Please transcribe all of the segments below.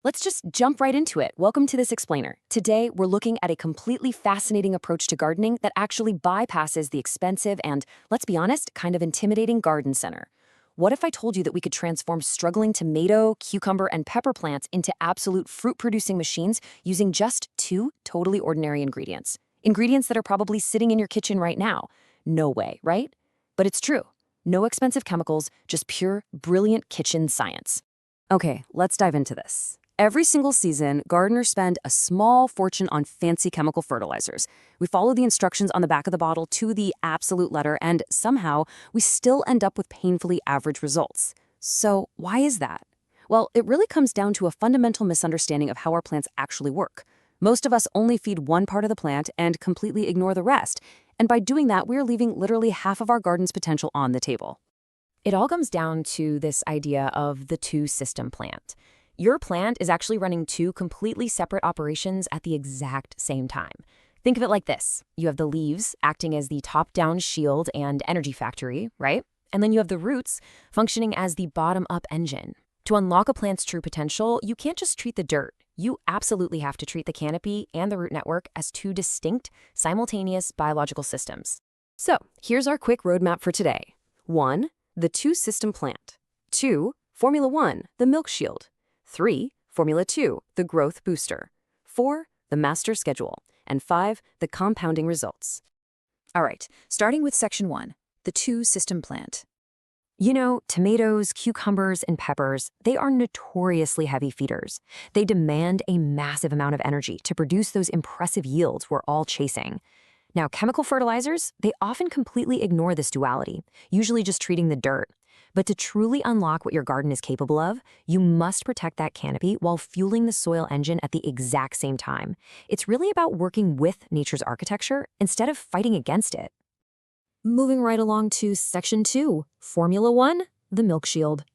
Let's just jump right into it. Welcome to this explainer. Today, we're looking at a completely fascinating approach to gardening that actually bypasses the expensive and, let's be honest, kind of intimidating garden center. What if I told you that we could transform struggling tomato, cucumber, and pepper plants into absolute fruit-producing machines using just two totally ordinary ingredients? Ingredients that are probably sitting in your kitchen right now. No way, right? But it's true. No expensive chemicals, just pure, brilliant kitchen science. Okay, let's dive into this. Every single season, gardeners spend a small fortune on fancy chemical fertilizers. We follow the instructions on the back of the bottle to the absolute letter, and somehow we still end up with painfully average results. So why is that? Well, it really comes down to a fundamental misunderstanding of how our plants actually work. Most of us only feed one part of the plant and completely ignore the rest, and by doing that, we're leaving literally half of our garden's potential on the table. It all comes down to this idea of the two-system plant. Your plant is actually running two completely separate operations at the exact same time. Think of it like this. You have the leaves acting as the top-down shield and energy factory, right? And then you have the roots functioning as the bottom-up engine. To unlock a plant's true potential, you can't just treat the dirt. You absolutely have to treat the canopy and the root network as two distinct, simultaneous biological systems. So, here's our quick roadmap for today. 1. The two-system plant. 2. Formula 1, the milk shield. 3. Formula 2, the growth booster. 4. The master schedule. And 5. The compounding results. All right, starting with section 1, the two-system plant. You know, tomatoes, cucumbers, and peppers, they are notoriously heavy feeders. They demand a massive amount of energy to produce those impressive yields we're all chasing. Now, chemical fertilizers, they often completely ignore this duality, usually just treating the dirt. But to truly unlock what your garden is capable of, you must protect that canopy while fueling the soil engine at the exact same time. It's really about working with nature's architecture instead of fighting against it. Moving right along to section 2, Formula 1, the milk shield.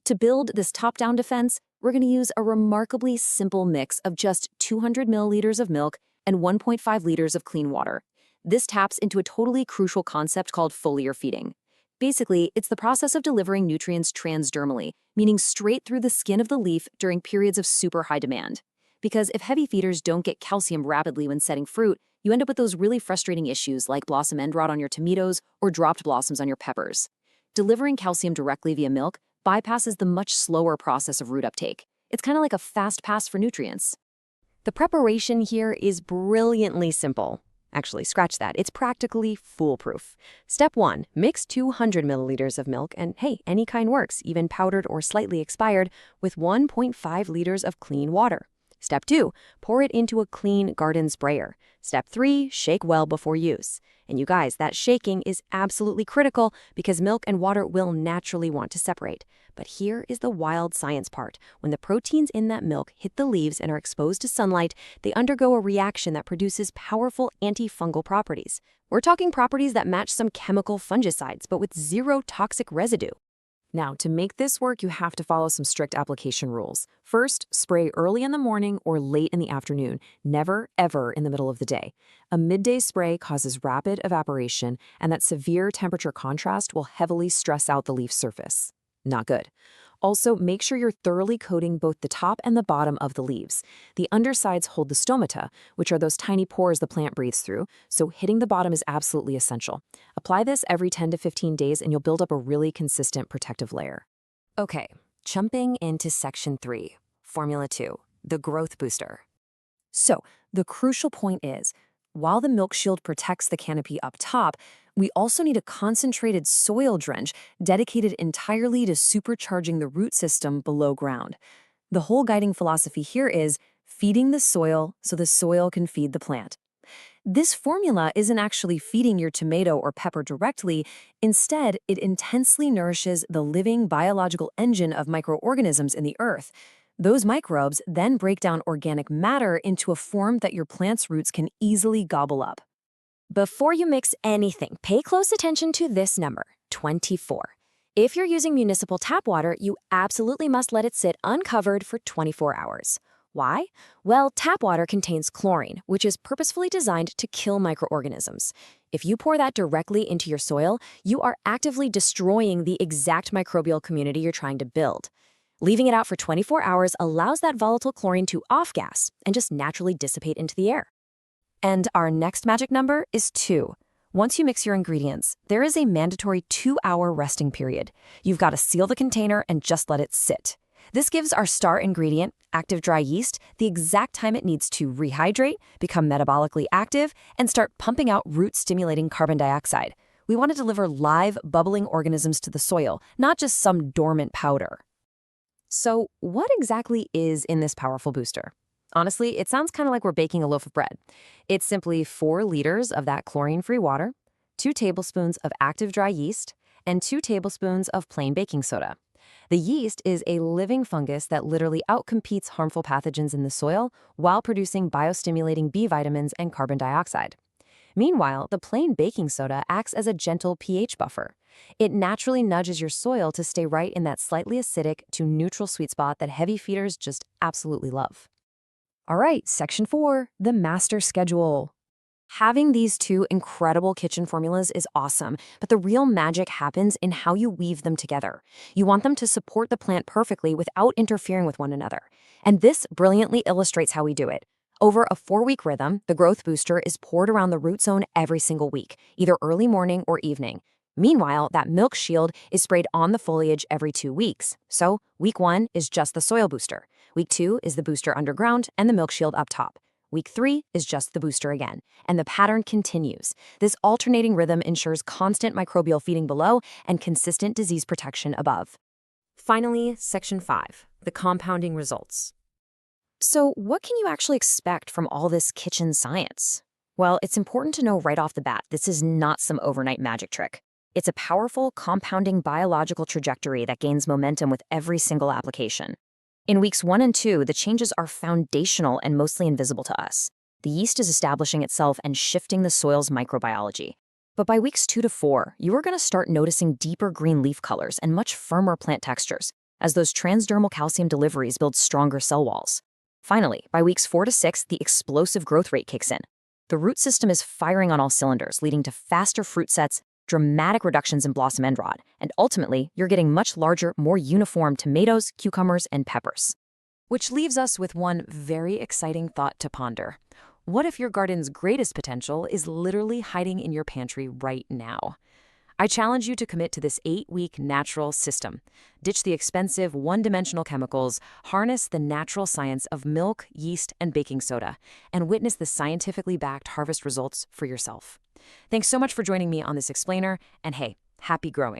To build this top-down defense, we're going to use a remarkably simple mix of just 200 milliliters of milk and 1.5 liters of clean water. This taps into a totally crucial concept called foliar feeding. Basically, it's the process of delivering nutrients transdermally, meaning straight through the skin of the leaf during periods of super high demand. Because if heavy feeders don't get calcium rapidly when setting fruit, you end up with those really frustrating issues like blossom end rot on your tomatoes or dropped blossoms on your peppers. Delivering calcium directly via milk bypasses the much slower process of root uptake. It's kind of like a fast pass for nutrients. The preparation here is brilliantly simple. Actually, scratch that. It's practically foolproof. Step 1, mix 200 milliliters of milk, and hey, any kind works, even powdered or slightly expired, with 1.5 liters of clean water. Step 2, pour it into a clean garden sprayer. Step 3, shake well before use. And you guys, that shaking is absolutely critical because milk and water will naturally want to separate. But here is the wild science part. When the proteins in that milk hit the leaves and are exposed to sunlight, they undergo a reaction that produces powerful antifungal properties. We're talking properties that match some chemical fungicides, but with zero toxic residue. Now, to make this work, you have to follow some strict application rules. First, spray early in the morning or late in the afternoon, never, ever in the middle of the day. A midday spray causes rapid evaporation, and that severe temperature contrast will heavily stress out the leaf surface. Not good. Also, make sure you're thoroughly coating both the top and the bottom of the leaves. The undersides hold the stomata, which are those tiny pores the plant breathes through, so hitting the bottom is absolutely essential. Apply this every 10 to 15 days and you'll build up a really consistent protective layer. Okay, jumping into section 3, Formula 2, the growth booster. So, the crucial point is, while the milk shield protects the canopy up top, we also need a concentrated soil drench dedicated entirely to supercharging the root system below ground. The whole guiding philosophy here is feeding the soil so the soil can feed the plant. This formula isn't actually feeding your tomato or pepper directly. Instead, it intensely nourishes the living biological engine of microorganisms in the earth. Those microbes then break down organic matter into a form that your plant's roots can easily gobble up. Before you mix anything, pay close attention to this number, 24. If you're using municipal tap water, you absolutely must let it sit uncovered for 24 hours. Why? Well, tap water contains chlorine, which is purposefully designed to kill microorganisms. If you pour that directly into your soil, you are actively destroying the exact microbial community you're trying to build. Leaving it out for 24 hours allows that volatile chlorine to off-gas and just naturally dissipate into the air. And our next magic number is 2. Once you mix your ingredients, there is a mandatory 2-hour resting period. You've got to seal the container and just let it sit. This gives our star ingredient, active dry yeast, the exact time it needs to rehydrate, become metabolically active, and start pumping out root-stimulating carbon dioxide. We want to deliver live, bubbling organisms to the soil, not just some dormant powder. So, what exactly is in this powerful booster? Honestly, it sounds kind of like we're baking a loaf of bread. It's simply 4 liters of that chlorine-free water, 2 tablespoons of active dry yeast, and 2 tablespoons of plain baking soda. The yeast is a living fungus that literally outcompetes harmful pathogens in the soil while producing biostimulating B vitamins and carbon dioxide. Meanwhile, the plain baking soda acts as a gentle pH buffer. It naturally nudges your soil to stay right in that slightly acidic to neutral sweet spot that heavy feeders just absolutely love. All right, section 4, the master schedule. Having these 2 incredible kitchen formulas is awesome, but the real magic happens in how you weave them together. You want them to support the plant perfectly without interfering with one another. And this brilliantly illustrates how we do it. Over a 4-week rhythm, the growth booster is poured around the root zone every single week, either early morning or evening. Meanwhile, that milk shield is sprayed on the foliage every 2 weeks. So, week 1 is just the soil booster. Week 2 is the booster underground and the milk shield up top. Week 3 is just the booster again, and the pattern continues. This alternating rhythm ensures constant microbial feeding below and consistent disease protection above. Finally, section 5, the compounding results. So, what can you actually expect from all this kitchen science? Well, it's important to know right off the bat, this is not some overnight magic trick. It's a powerful, compounding biological trajectory that gains momentum with every single application. In weeks 1 and 2, the changes are foundational and mostly invisible to us. The yeast is establishing itself and shifting the soil's microbiology. But by weeks 2 to 4, you are going to start noticing deeper green leaf colors and much firmer plant textures, as those transdermal calcium deliveries build stronger cell walls. Finally, by weeks 4 to 6, the explosive growth rate kicks in. The root system is firing on all cylinders, leading to faster fruit sets, dramatic reductions in blossom end rot, and ultimately, you're getting much larger, more uniform tomatoes, cucumbers, and peppers. Which leaves us with one very exciting thought to ponder. What if your garden's greatest potential is literally hiding in your pantry right now? I challenge you to commit to this 8-week natural system. Ditch the expensive, one-dimensional chemicals, harness the natural science of milk, yeast, and baking soda, and witness the scientifically backed harvest results for yourself. Thanks so much for joining me on this explainer, and hey, happy growing.